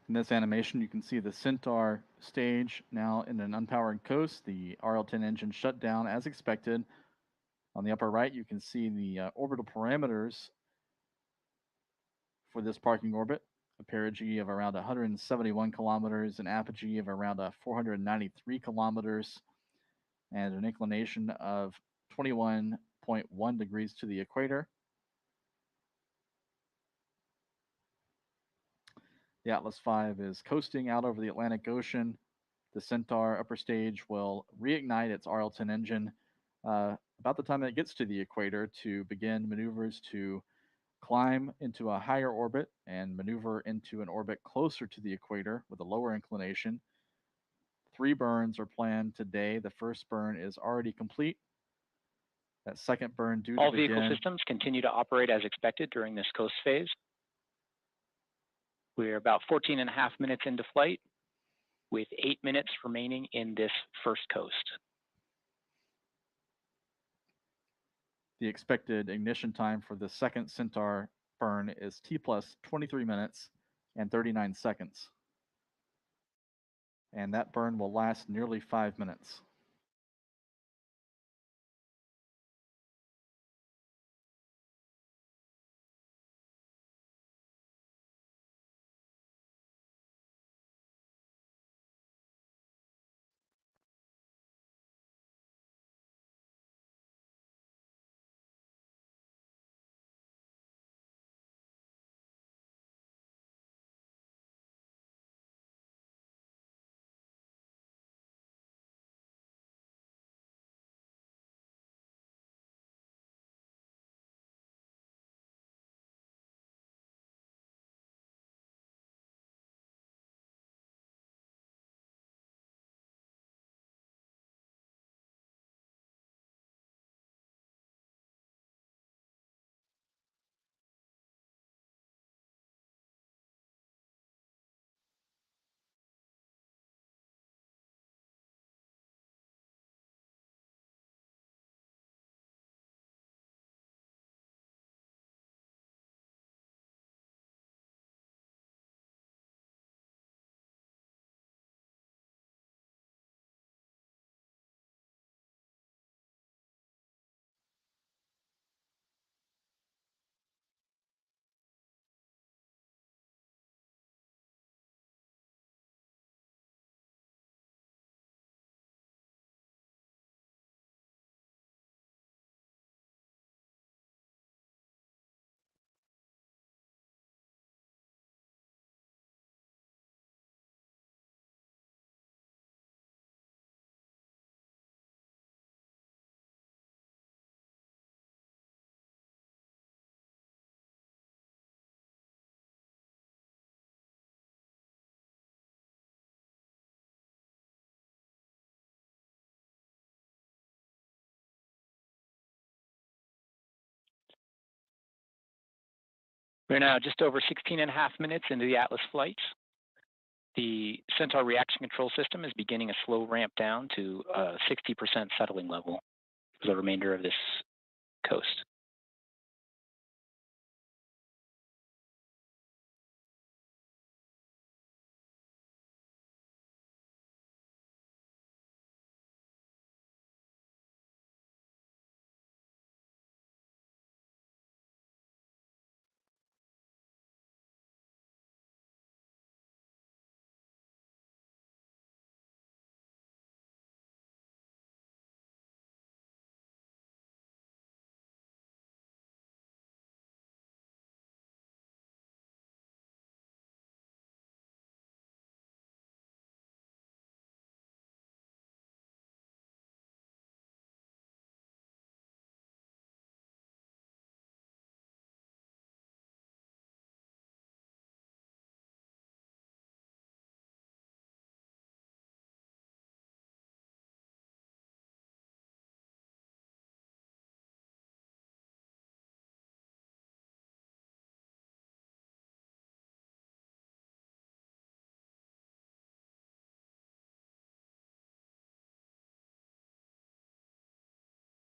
In this animation, you can see the Centaur stage now in an unpowered coast. The RL-10 engine shut down as expected. On the upper right, you can see the orbital parameters for this parking orbit. A perigee of around 171 kilometers, an apogee of around 493 kilometers, and an inclination of 21.1 degrees to the equator. The Atlas V is coasting out over the Atlantic Ocean. The Centaur upper stage will reignite its RL-10 engine about the time it gets to the equator to begin maneuvers to climb into a higher orbit and maneuver into an orbit closer to the equator with a lower inclination. 3 burns are planned today. The first burn is already complete. That second burn due to All begin. vehicle systems continue to operate as expected during this coast phase. We're about 14 and a half minutes into flight with 8 minutes remaining in this first coast. The expected ignition time for the second Centaur burn is T plus 23 minutes and 39 seconds. And that burn will last nearly 5 minutes. We're now just over 16 and a half minutes into the Atlas flight. The Centaur reaction control system is beginning a slow ramp down to a 60% settling level for the remainder of this coast.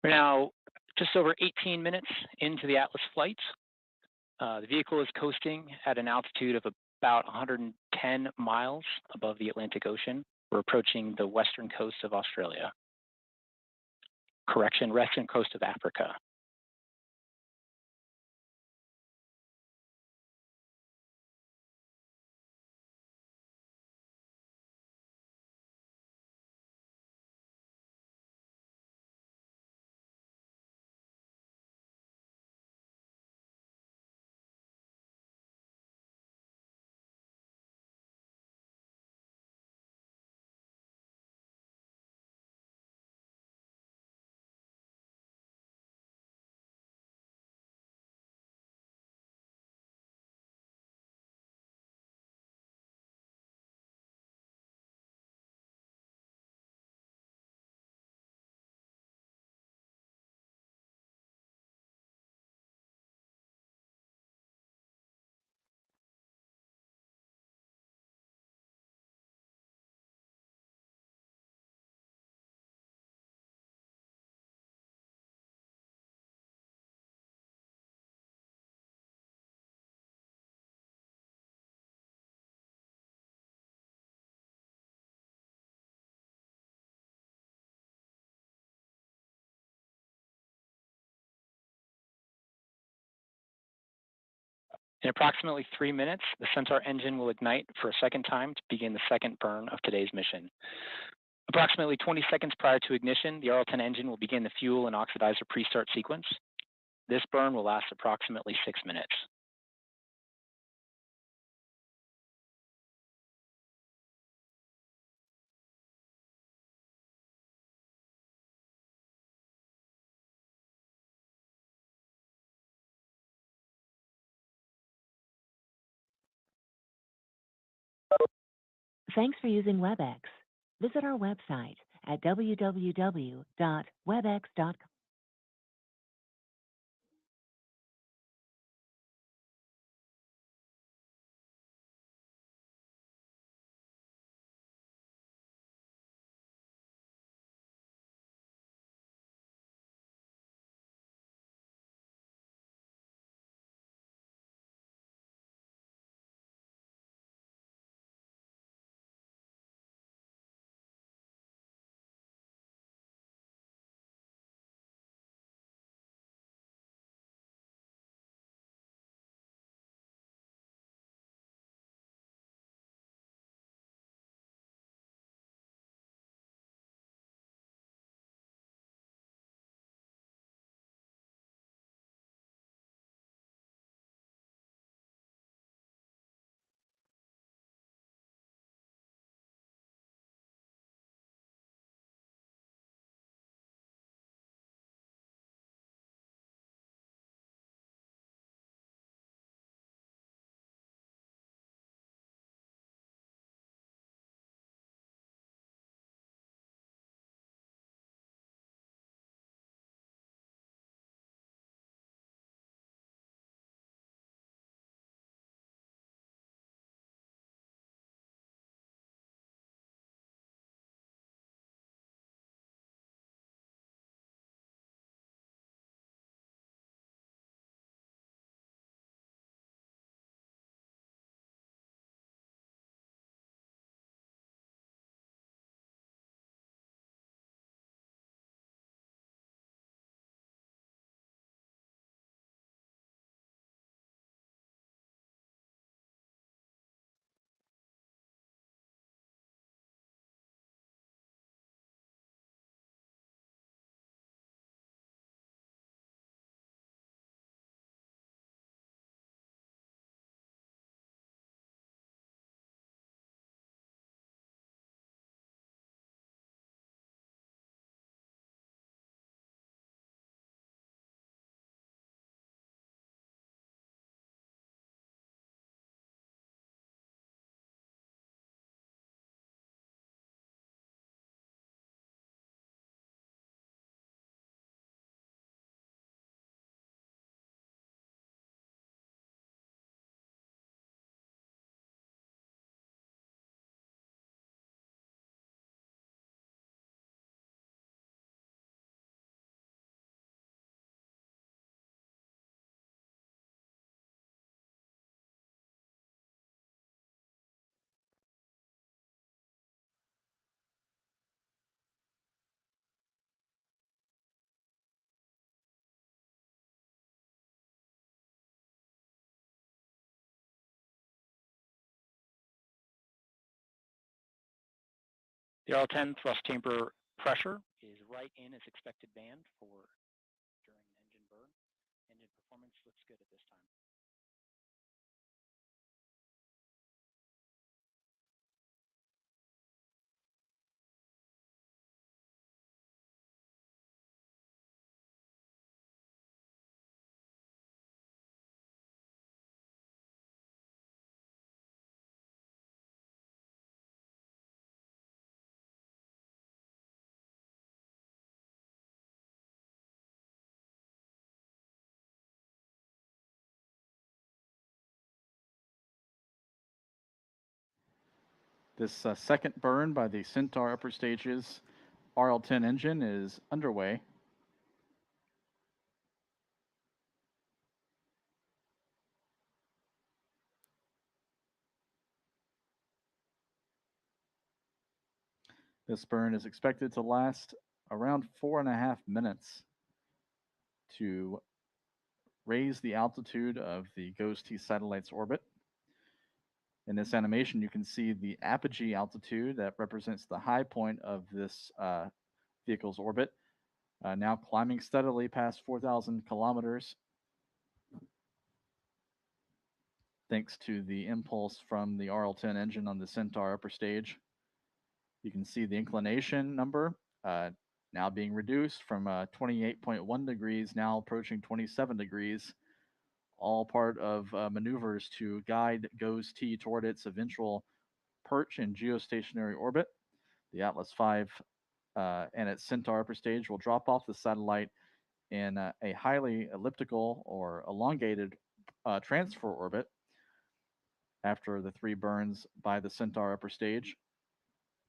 We're now just over 18 minutes into the Atlas flight. The vehicle is coasting at an altitude of about 110 miles above the Atlantic Ocean. We're approaching the western coast of Australia. Correction, western coast of Africa. In approximately 3 minutes, the Centaur engine will ignite for a second time to begin the second burn of today's mission. Approximately 20 seconds prior to ignition, the Arleton engine will begin the fuel and oxidizer pre-start sequence. This burn will last approximately 6 minutes. Thanks for using WebEx. Visit our website at www.webex.com. The RL-10 thrust chamber pressure is right in its expected band for during an engine burn. Engine performance looks good at this time. This second burn by the Centaur upper stages RL-10 engine is underway. This burn is expected to last around 4.5 minutes to raise the altitude of the GOES-T satellite's orbit. In this animation, you can see the apogee altitude that represents the high point of this vehicle's orbit, now climbing steadily past 4,000 kilometers, thanks to the impulse from the RL-10 engine on the Centaur upper stage. You can see the inclination number now being reduced from 28.1 degrees, now approaching 27 degrees, all part of maneuvers to guide GOES-T toward its eventual perch in geostationary orbit. The Atlas V and its Centaur upper stage will drop off the satellite in a highly elliptical or elongated transfer orbit after the 3 burns by the Centaur upper stage.